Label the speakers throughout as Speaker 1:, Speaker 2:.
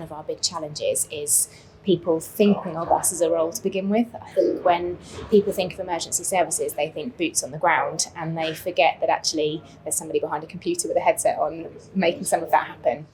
Speaker 1: of our big challenges is people thinking of us as a role to begin with. I think when people think of emergency services, they think boots on the ground, and they forget that actually there's somebody behind a computer with a headset on making some of that happen.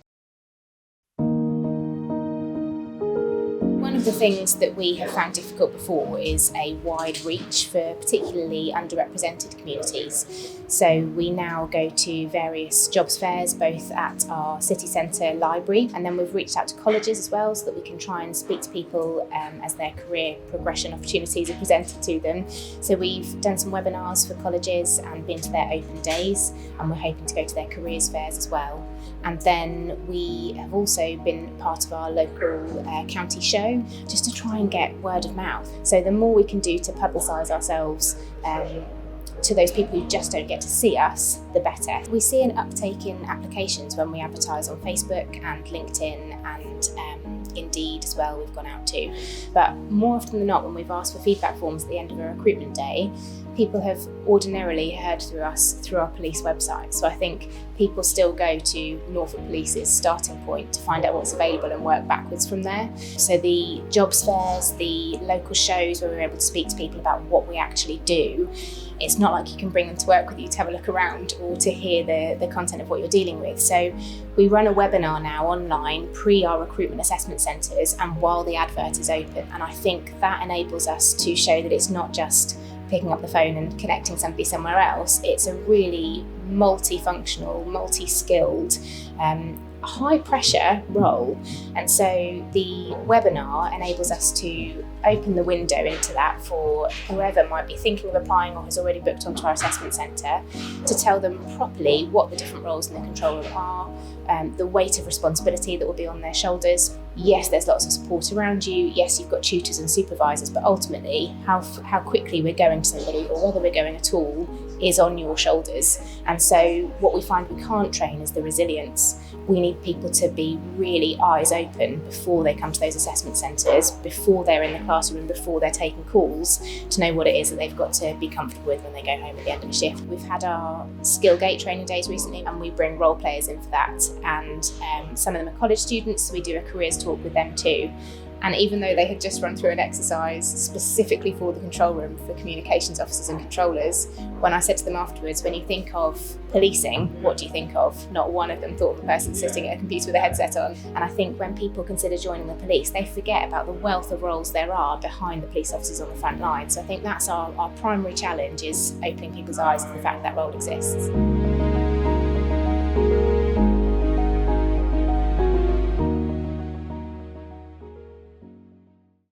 Speaker 1: One of the things that we have found difficult before is a wide reach for particularly underrepresented communities. So we now go to various jobs fairs, both at our city centre library, and then we've reached out to colleges as well, so that we can try and speak to people as their career progression opportunities are presented to them. So we've done some webinars for colleges and been to their open days, and we're hoping to go to their careers fairs as well. And then we have also been part of our local county show, just to try and get word of mouth. So the more we can do to publicise ourselves to those people who just don't get to see us, the better. We see an uptake in applications when we advertise on Facebook and LinkedIn and Indeed as well, we've gone out to. But more often than not, when we've asked for feedback forms at the end of a recruitment day, people have ordinarily heard through us through our police website. So I think people still go to Norfolk Police's starting point to find out what's available and work backwards from there. So the jobs fairs, the local shows where we're able to speak to people about what we actually do, it's not like you can bring them to work with you to have a look around or to hear the content of what you're dealing with. So we run a webinar now online pre our recruitment assessment centres and while the advert is open. And I think that enables us to show that it's not just picking up the phone and connecting somebody somewhere else. It's a really multifunctional, multi-skilled, high pressure role. And so the webinar enables us to open the window into that for whoever might be thinking of applying or has already booked onto our assessment centre, to tell them properly what the different roles in the control room are, the weight of responsibility that will be on their shoulders. Yes, there's lots of support around you. Yes, you've got tutors and supervisors, but ultimately how quickly we're going to somebody or whether we're going at all is on your shoulders. And so what we find we can't train is the resilience. We need people to be really eyes open before they come to those assessment centres, before they're in the classroom, before they're taking calls, to know what it is that they've got to be comfortable with when they go home at the end of a shift. We've had our Skillgate training days recently, and we bring role players in for that. And some of them are college students, so we do a careers talk with them too. And even though they had just run through an exercise specifically for the control room for communications officers and controllers, when I said to them afterwards, when you think of policing, what do you think of? Not one of them thought of a person sitting at a computer with a headset on. And I think when people consider joining the police, they forget about the wealth of roles there are behind the police officers on the front line. So I think that's our primary challenge, is opening people's eyes to the fact that role exists.